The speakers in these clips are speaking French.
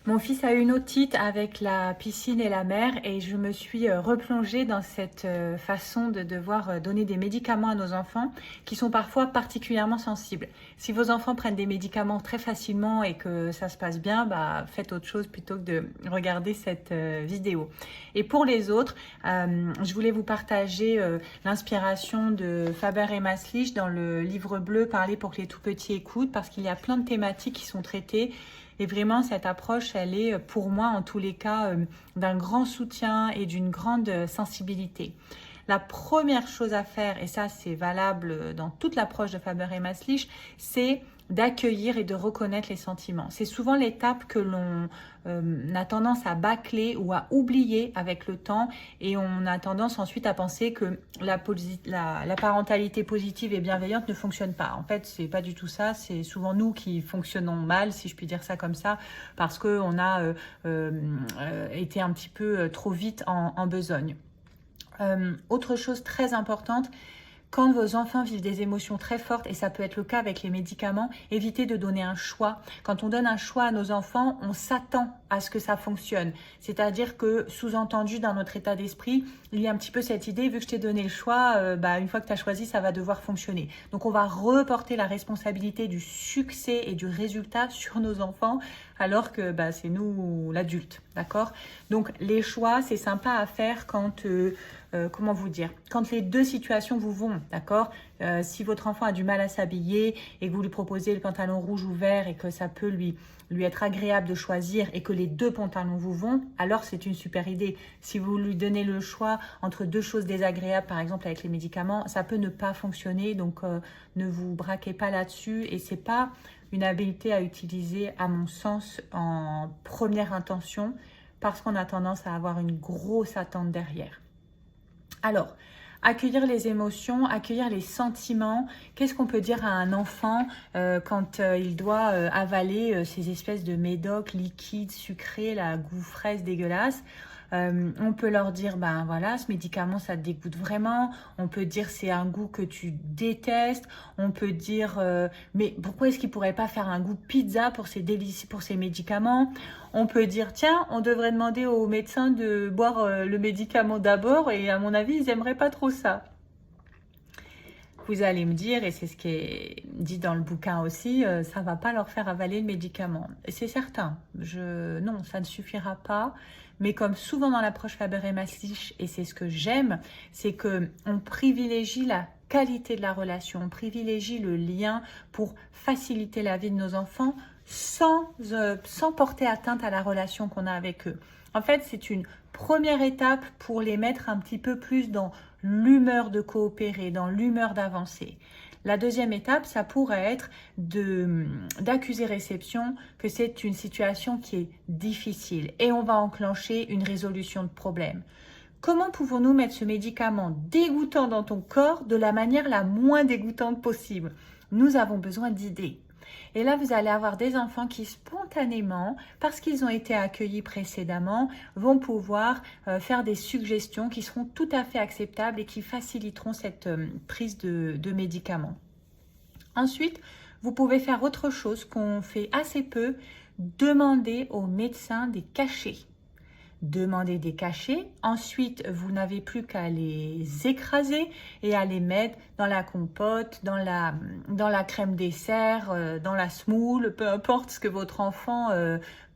Mon fils a eu une otite avec la piscine et la mer et je me suis replongée dans cette façon de devoir donner des médicaments à nos enfants qui sont parfois particulièrement sensibles. Si vos enfants prennent des médicaments très facilement et que ça se passe bien, bah, faites autre chose plutôt que de regarder cette vidéo. Et pour les autres, je voulais vous partager l'inspiration de Faber et Maslich dans le livre bleu Parler pour que les tout petits écoutent parce qu'il y a plein de thématiques qui sont traitées. Et vraiment, cette approche, elle est pour moi, en tous les cas, d'un grand soutien et d'une grande sensibilité. La première chose à faire, et ça c'est valable dans toute l'approche de Faber et Maslich, c'est d'accueillir et de reconnaître les sentiments. C'est souvent l'étape que l'on a tendance à bâcler ou à oublier avec le temps et on a tendance ensuite à penser que la parentalité positive et bienveillante ne fonctionne pas. En fait, c'est pas du tout ça. C'est souvent nous qui fonctionnons mal, si je puis dire ça comme ça, parce qu'on a été un petit peu trop vite en besogne. Autre chose très importante, quand vos enfants vivent des émotions très fortes, et ça peut être le cas avec les médicaments, évitez de donner un choix. Quand on donne un choix à nos enfants, on s'attend à ce que ça fonctionne. C'est-à-dire que, sous-entendu dans notre état d'esprit, il y a un petit peu cette idée, vu que je t'ai donné le choix, une fois que tu as choisi, ça va devoir fonctionner. Donc on va reporter la responsabilité du succès et du résultat sur nos enfants, alors que c'est nous l'adulte, d'accord? Donc les choix, c'est sympa à faire quand... comment vous dire, quand les deux situations vous vont, d'accord? Si votre enfant a du mal à s'habiller et que vous lui proposez le pantalon rouge ou vert et que ça peut lui être agréable de choisir et que les deux pantalons vous vont, alors c'est une super idée. Si vous lui donnez le choix entre deux choses désagréables, par exemple avec les médicaments, ça peut ne pas fonctionner, donc ne vous braquez pas là-dessus et c'est pas une habileté à utiliser, à mon sens, en première intention parce qu'on a tendance à avoir une grosse attente derrière. Alors, accueillir les émotions, accueillir les sentiments. Qu'est-ce qu'on peut dire à un enfant quand il doit avaler ces espèces de médocs liquides, sucrés, la goût fraise dégueulasse? On peut leur dire, voilà, ce médicament, ça te dégoûte vraiment. On peut dire, c'est un goût que tu détestes. On peut dire, mais pourquoi est-ce qu'il pourrait pas faire un goût pizza pour ces délices, pour ces médicaments? On peut dire, tiens, on devrait demander aux médecins de boire le médicament d'abord et à mon avis, ils aimeraient pas trop ça. Vous allez me dire, et c'est ce qui est dit dans le bouquin aussi, ça va pas leur faire avaler le médicament. Et c'est certain, non, ça ne suffira pas. Mais comme souvent dans l'approche Faber et Maslich, et c'est ce que j'aime, c'est qu'on privilégie la qualité de la relation, on privilégie le lien pour faciliter la vie de nos enfants sans porter atteinte à la relation qu'on a avec eux. En fait, c'est une première étape pour les mettre un petit peu plus dans l'humeur de coopérer, dans l'humeur d'avancer. La deuxième étape, ça pourrait être d'accuser réception que c'est une situation qui est difficile et on va enclencher une résolution de problème. Comment pouvons-nous mettre ce médicament dégoûtant dans ton corps de la manière la moins dégoûtante possible? Nous avons besoin d'idées. Et là, vous allez avoir des enfants qui spontanément, parce qu'ils ont été accueillis précédemment, vont pouvoir faire des suggestions qui seront tout à fait acceptables et qui faciliteront cette prise de médicaments. Ensuite, vous pouvez faire autre chose qu'on fait assez peu, demander aux médecins des cachets. Demandez des cachets. Ensuite, vous n'avez plus qu'à les écraser et à les mettre dans la compote, dans la crème dessert, dans la semoule, peu importe ce que votre enfant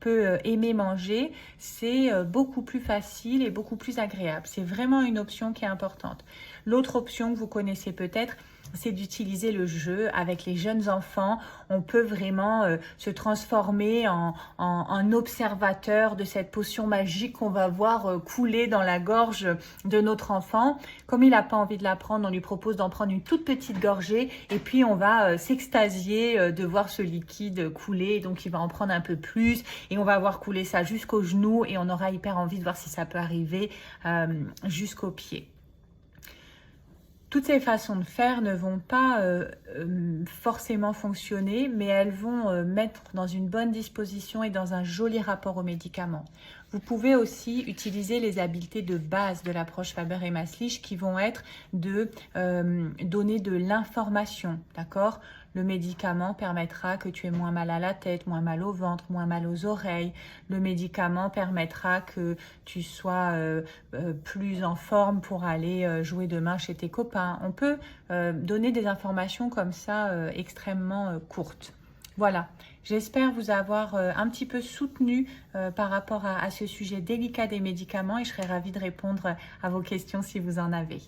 peut aimer manger. C'est beaucoup plus facile et beaucoup plus agréable. C'est vraiment une option qui est importante. L'autre option que vous connaissez peut-être, c'est d'utiliser le jeu avec les jeunes enfants. On peut vraiment se transformer en observateur de cette potion magique qu'on va voir couler dans la gorge de notre enfant. Comme il n'a pas envie de la prendre, on lui propose d'en prendre une toute petite gorgée et puis on va s'extasier de voir ce liquide couler. Donc il va en prendre un peu plus et on va voir couler ça jusqu'aux genoux et on aura hyper envie de voir si ça peut arriver jusqu'aux pieds. Toutes ces façons de faire ne vont pas forcément fonctionner, mais elles vont mettre dans une bonne disposition et dans un joli rapport aux médicaments. Vous pouvez aussi utiliser les habiletés de base de l'approche Faber et Maslich qui vont être de donner de l'information, d'accord? Le médicament permettra que tu aies moins mal à la tête, moins mal au ventre, moins mal aux oreilles. Le médicament permettra que tu sois plus en forme pour aller jouer demain chez tes copains. On peut donner des informations comme ça extrêmement courtes. Voilà, j'espère vous avoir un petit peu soutenu par rapport à ce sujet délicat des médicaments et je serai ravie de répondre à vos questions si vous en avez.